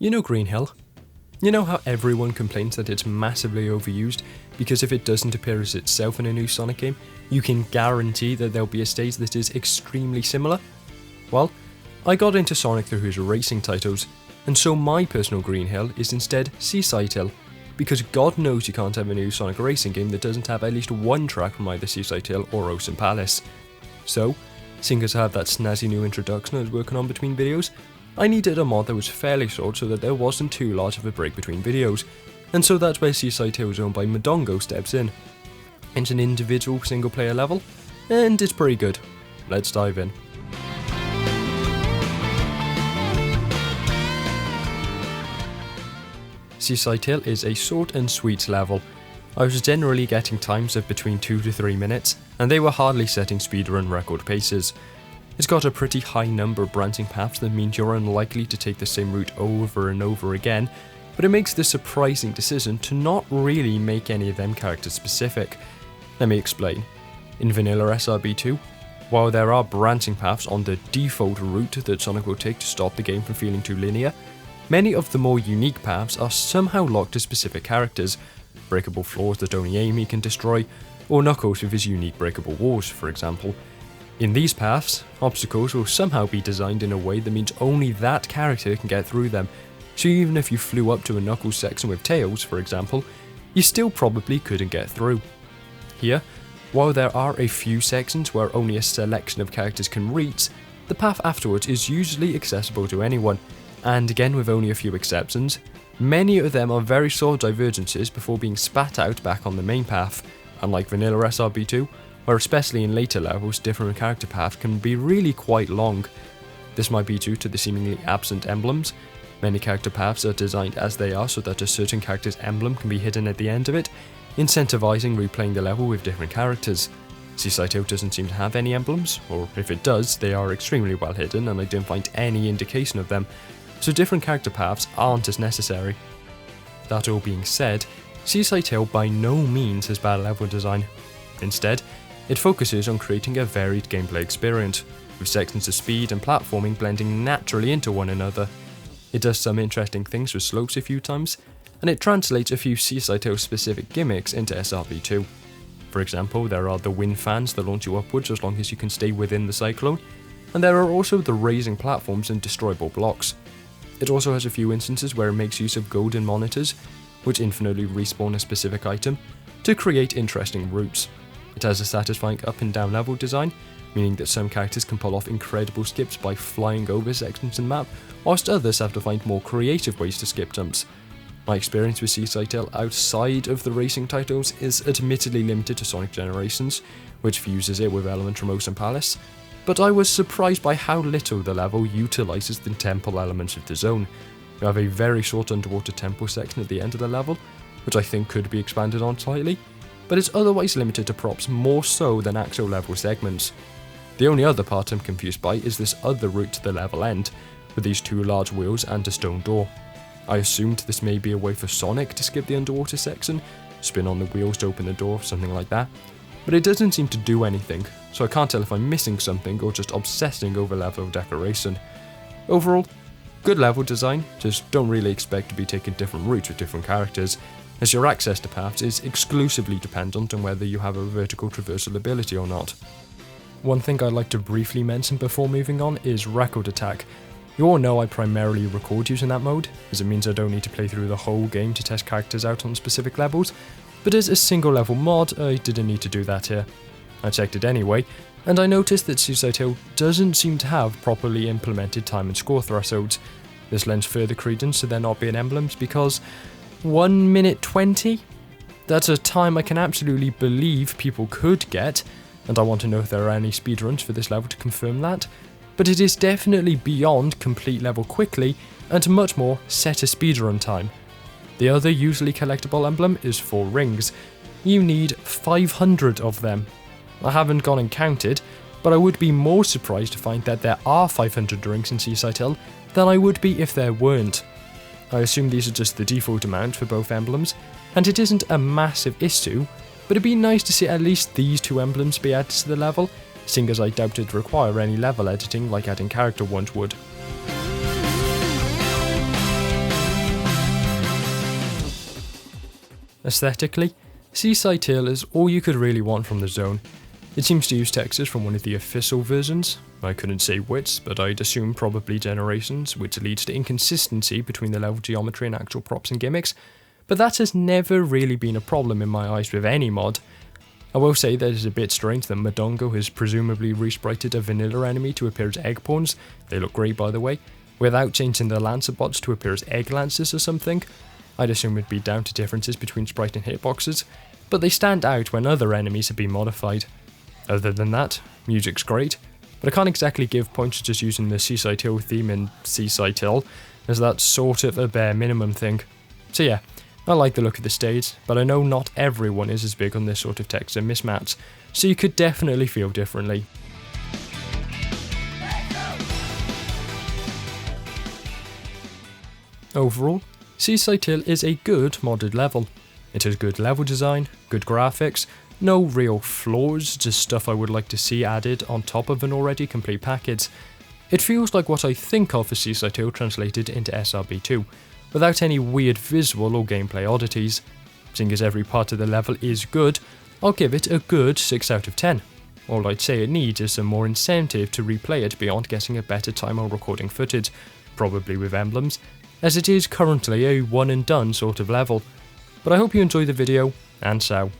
You know Green Hill? You know how everyone complains that it's massively overused because if it doesn't appear as itself in a new Sonic game, you can guarantee that there'll be a stage that is extremely similar? Well, I got into Sonic through his racing titles, and so my personal Green Hill is instead Seaside Hill, because God knows you can't have a new Sonic racing game that doesn't have at least one track from either Seaside Hill or Ocean Palace. So, seeing as I have that snazzy new introduction I was working on between videos, I needed a mod that was fairly short so that there wasn't too large of a break between videos, and so that's where Seaside Hill owned by Mondongo steps in. It's an individual single player level, and it's pretty good. Let's dive in. Seaside Hill is a short and sweet level. I was generally getting times of between 2 to 3 minutes, and they were hardly setting speedrun record paces. It's got a pretty high number of branching paths that means you're unlikely to take the same route over and over again, but it makes the surprising decision to not really make any of them character specific. Let me explain. In vanilla SRB2, while there are branching paths on the default route that Sonic will take to stop the game from feeling too linear, many of the more unique paths are somehow locked to specific characters, breakable floors that only Amy can destroy, or Knuckles with his unique breakable walls, for example. In these paths, obstacles will somehow be designed in a way that means only that character can get through them, so even if you flew up to a Knuckles section with Tails, for example, you still probably couldn't get through. Here, while there are a few sections where only a selection of characters can reach, the path afterwards is usually accessible to anyone, and again with only a few exceptions, many of them are very short divergences before being spat out back on the main path, unlike vanilla SRB2, where especially in later levels different character paths can be really quite long. This might be due to the seemingly absent emblems. Many character paths are designed as they are so that a certain character's emblem can be hidden at the end of it, incentivizing replaying the level with different characters. Seaside Hill doesn't seem to have any emblems, or if it does, they are extremely well hidden and I didn't find any indication of them, so different character paths aren't as necessary. That all being said, Seaside Hill by no means has bad level design. Instead, it focuses on creating a varied gameplay experience, with sections of speed and platforming blending naturally into one another. It does some interesting things with slopes a few times, and it translates a few Seaside Hill specific gimmicks into SRB2. For example, there are the wind fans that launch you upwards as long as you can stay within the cyclone, and there are also the raising platforms and destroyable blocks. It also has a few instances where it makes use of golden monitors, which infinitely respawn a specific item, to create interesting routes. It has a satisfying up and down level design, meaning that some characters can pull off incredible skips by flying over sections in the map, whilst others have to find more creative ways to skip jumps. My experience with Seaside Hill outside of the racing titles is admittedly limited to Sonic Generations, which fuses it with elements from Ocean Palace, but I was surprised by how little the level utilises the temple elements of the zone. You have a very short underwater temple section at the end of the level, which I think could be expanded on slightly, but it's otherwise limited to props more so than actual level segments. The only other part I'm confused by is this other route to the level end, with these two large wheels and a stone door. I assumed this may be a way for Sonic to skip the underwater section, spin on the wheels to open the door, something like that, but it doesn't seem to do anything, so I can't tell if I'm missing something or just obsessing over level decoration. Overall, good level design, just don't really expect to be taking different routes with different characters, as your access to paths is exclusively dependent on whether you have a vertical traversal ability or not. One thing I'd like to briefly mention before moving on is record attack. You all know I primarily record using that mode, as it means I don't need to play through the whole game to test characters out on specific levels, but as a single level mod I didn't need to do that here. I checked it anyway, and I noticed that Seaside Hill doesn't seem to have properly implemented time and score thresholds. This lends further credence to there not being emblems because 1 minute 20? That's a time I can absolutely believe people could get, and I want to know if there are any speedruns for this level to confirm that, but it is definitely beyond complete level quickly and much more set a speedrun time. The other usually collectible emblem is 4 rings. You need 500 of them. I haven't gone and counted, but I would be more surprised to find that there are 500 rings in Seaside Hill than I would be if there weren't. I assume these are just the default amount for both emblems, and it isn't a massive issue, but it'd be nice to see at least these 2 emblems be added to the level, seeing as I doubt it'd require any level editing like adding character ones would. Aesthetically, Seaside Hill is all you could really want from the zone. It seems to use textures from one of the official versions. I couldn't say which, but I'd assume probably Generations, which leads to inconsistency between the level geometry and actual props and gimmicks, but that has never really been a problem in my eyes with any mod. I will say that it's a bit strange that Mondongo has presumably resprited a vanilla enemy to appear as egg pawns, they look great by the way, without changing the Lancer bots to appear as egg lancers or something. I'd assume it'd be down to differences between sprite and hitboxes, but they stand out when other enemies have been modified. Other than that, music's great, but I can't exactly give points to just using the Seaside Hill theme in Seaside Hill, as that's sort of a bare minimum thing. So yeah, I like the look of the stage, but I know not everyone is as big on this sort of texture mismatch, so you could definitely feel differently. Overall, Seaside Hill is a good modded level. It has good level design, good graphics, no real flaws, just stuff I would like to see added on top of an already complete package. It feels like what I think of as Seaside Hill translated into SRB2, without any weird visual or gameplay oddities. Seeing as every part of the level is good, I'll give it a good 6 out of 10. All I'd say it needs is some more incentive to replay it beyond getting a better time on recording footage, probably with emblems, as it is currently a one and done sort of level. But I hope you enjoyed the video, and ciao.